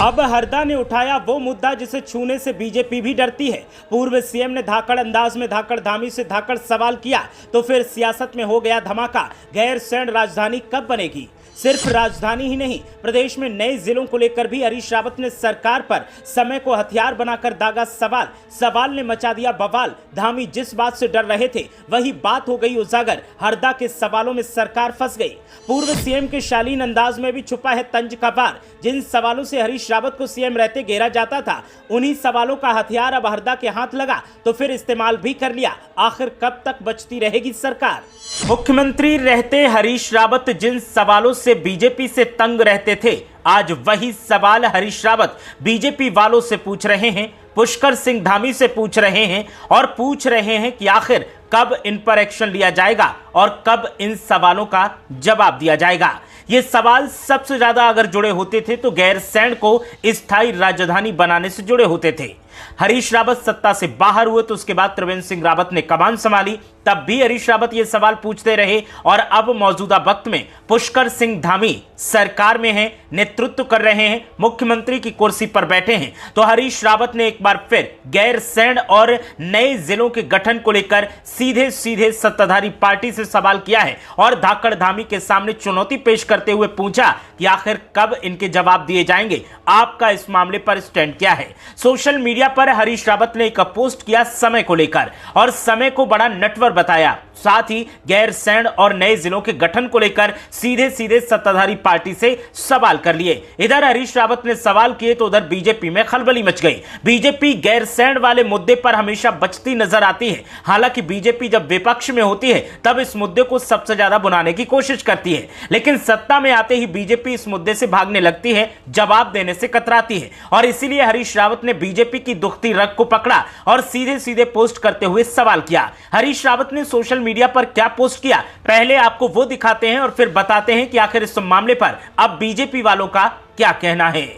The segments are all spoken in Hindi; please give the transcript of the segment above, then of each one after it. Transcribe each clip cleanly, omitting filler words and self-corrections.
अब हरदा ने उठाया वो मुद्दा जिसे छूने से बीजेपी भी डरती है। पूर्व सीएम ने धाकड़ अंदाज में धाकड़धामी से धाकड़ सवाल किया तो फिर सियासत में हो गया धमाका। गैरसैंण राजधानी कब बनेगी? सिर्फ राजधानी ही नहीं, प्रदेश में नए जिलों को लेकर भी हरीश रावत ने सरकार पर समय को हथियार बनाकर दागा सवाल ने मचा दिया बवाल। धामी जिस बात से डर रहे थे वही बात हो गई उजागर। हरदा के सवालों में सरकार फंस गई। पूर्व सीएम के शालीन अंदाज में भी छुपा है तंज का वार। जिन सवालों से हरीश रावत को सीएम रहते घेरा जाता था, उन्हीं सवालों का हथियार अब हरदा के हाथ लगा तो फिर इस्तेमाल भी कर लिया। आखिर कब तक बचती रहेगी सरकार? मुख्यमंत्री रहते हरीश रावत जिन सवालों से बीजेपी से तंग रहते थे, आज वही सवाल हरीश रावत बीजेपी वालों से पूछ रहे हैं, पुष्कर सिंह धामी से पूछ रहे हैं और पूछ रहे हैं कि आखिर कब इन पर एक्शन लिया जाएगा और कब इन सवालों का जवाब दिया जाएगा। ये सवाल सबसे ज्यादा अगर जुड़े होते थे तो गैरसैंण को स्थायी राजधानी बनाने से जुड़े होते थे। हरीश रावत सत्ता से बाहर हुए तो उसके बाद त्रिवेंद्र सिंह रावत ने कमान संभाली, तब भी हरीश रावत ये सवाल पूछते रहे और अब मौजूदा वक्त में पुष्कर सिंह धामी सरकार में हैं, नेतृत्व कर रहे हैं, मुख्यमंत्री की कुर्सी पर बैठे हैं, तो हरीश रावत ने एक बार फिर गैरसैंण और नए जिलों के गठन को लेकर सीधे सीधे सत्ताधारी पार्टी से सवाल किया है और धाकड़ धामी के सामने चुनौती पेश करते हुए पूछा कि आखिर कब इनके जवाब दिए जाएंगे, आपका इस मामले पर स्टैंड क्या है। सोशल मीडिया पर हरीश रावत ने एक पोस्ट किया समय को लेकर और समय को बड़ा नटवर बताया। साथ ही गैरसैंण और नए जिलों के गठन को लेकर सीधे सीधे सत्ताधारी पार्टी से सवाल कर लिए। इधर हरीश रावत ने सवाल किए तो उधर बीजेपी में खलबली मच गई। बीजेपी गैरसैंण वाले मुद्दे पर हमेशा बचती नजर आती है। हालांकि बीजेपी जब विपक्ष में होती है तब इस मुद्दे को सबसे ज्यादा बुनाने की कोशिश करती है, लेकिन सत्ता में आते ही बीजेपी इस मुद्दे से भागने लगती है, जवाब देने से कतराती है और इसीलिए हरीश रावत ने बीजेपी की दुखती रग को पकड़ा और सीधे सीधे पोस्ट करते हुए सवाल किया। हरीश रावत ने सोशल मीडिया पर क्या पोस्ट किया, पहले आपको वो दिखाते हैं और फिर बताते हैं कि आखिर इस मामले पर अब बीजेपी वालों का क्या कहना है।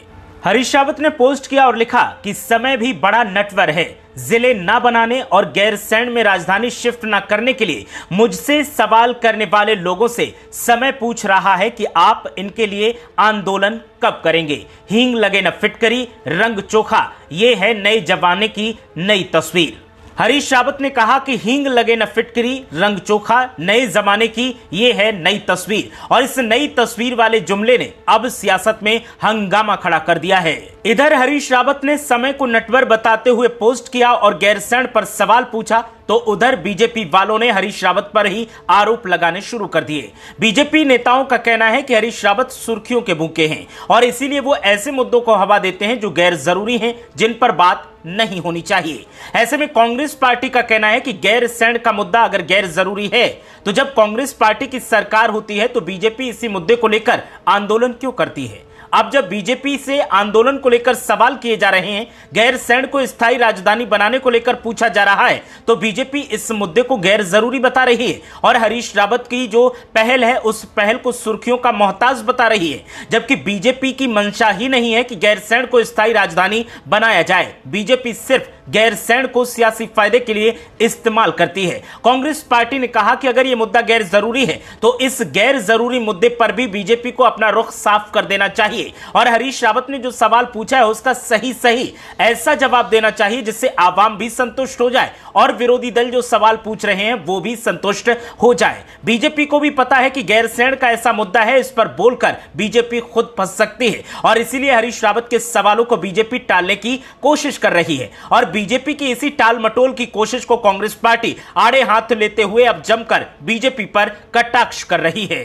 हरीश रावत ने पोस्ट किया और लिखा कि समय भी बड़ा नटवर है। जिले ना बनाने और गैरसैंण में राजधानी शिफ्ट ना करने के लिए मुझसे सवाल करने वाले लोगों से समय पूछ रहा है कि आप इनके लिए आंदोलन कब करेंगे। हींग लगे न फिटकरी, रंग चोखा, ये है नए जमाने की नई तस्वीर। हरीश रावत ने कहा कि हींग लगे न फिटकरी, रंग चोखा, नए जमाने की ये है नई तस्वीर और इस नई तस्वीर वाले जुमले ने अब सियासत में हंगामा खड़ा कर दिया है। इधर हरीश रावत ने समय को नटवर बताते हुए पोस्ट किया और गैरसैंण पर सवाल पूछा तो उधर बीजेपी वालों ने हरीश रावत पर ही आरोप लगाने शुरू कर दिए। बीजेपी नेताओं का कहना है कि हरीश रावत सुर्खियों के भूखे हैं और इसीलिए वो ऐसे मुद्दों को हवा देते हैं जो गैर जरूरी हैं, जिन पर बात नहीं होनी चाहिए। ऐसे में कांग्रेस पार्टी का कहना है कि गैरसैंण का मुद्दा अगर गैर जरूरी है तो जब कांग्रेस पार्टी की सरकार होती है तो बीजेपी इसी मुद्दे को लेकर आंदोलन क्यों करती है। अब जब बीजेपी से आंदोलन को लेकर सवाल किए जा रहे हैं, गैरसैंण को स्थायी राजधानी बनाने को लेकर पूछा जा रहा है, तो बीजेपी इस मुद्दे को गैर जरूरी बता रही है और हरीश रावत की जो पहल है उस पहल को सुर्खियों का मोहताज बता रही है, जबकि बीजेपी की मंशा ही नहीं है कि गैरसैंण को स्थायी राजधानी बनाया जाए। बीजेपी सिर्फ गैरसैंण को सियासी फायदे के लिए इस्तेमाल करती है। कांग्रेस पार्टी ने कहा कि अगर यह मुद्दा गैर जरूरी है तो इस गैर जरूरी मुद्दे पर भी बीजेपी को अपना रुख साफ कर देना चाहिए और हरीश रावत ने जो सवाल पूछा है उसका सही ऐसा जवाब देना चाहिए जिससे आवाम भी संतुष्ट हो जाए और विरोधी दल जो सवाल पूछ रहे हैं वो भी संतुष्ट हो जाए। बीजेपी को भी पता है कि गैरसैंण का ऐसा मुद्दा है, इस पर बोलकर बीजेपी खुद फंस सकती है और इसीलिए हरीश रावत के सवालों को बीजेपी टालने की कोशिश कर रही है और बीजेपी की इसी टाल मटोल की कोशिश को कांग्रेस पार्टी आड़े हाथ लेते हुए अब जमकर बीजेपी पर कटाक्ष कर रही है।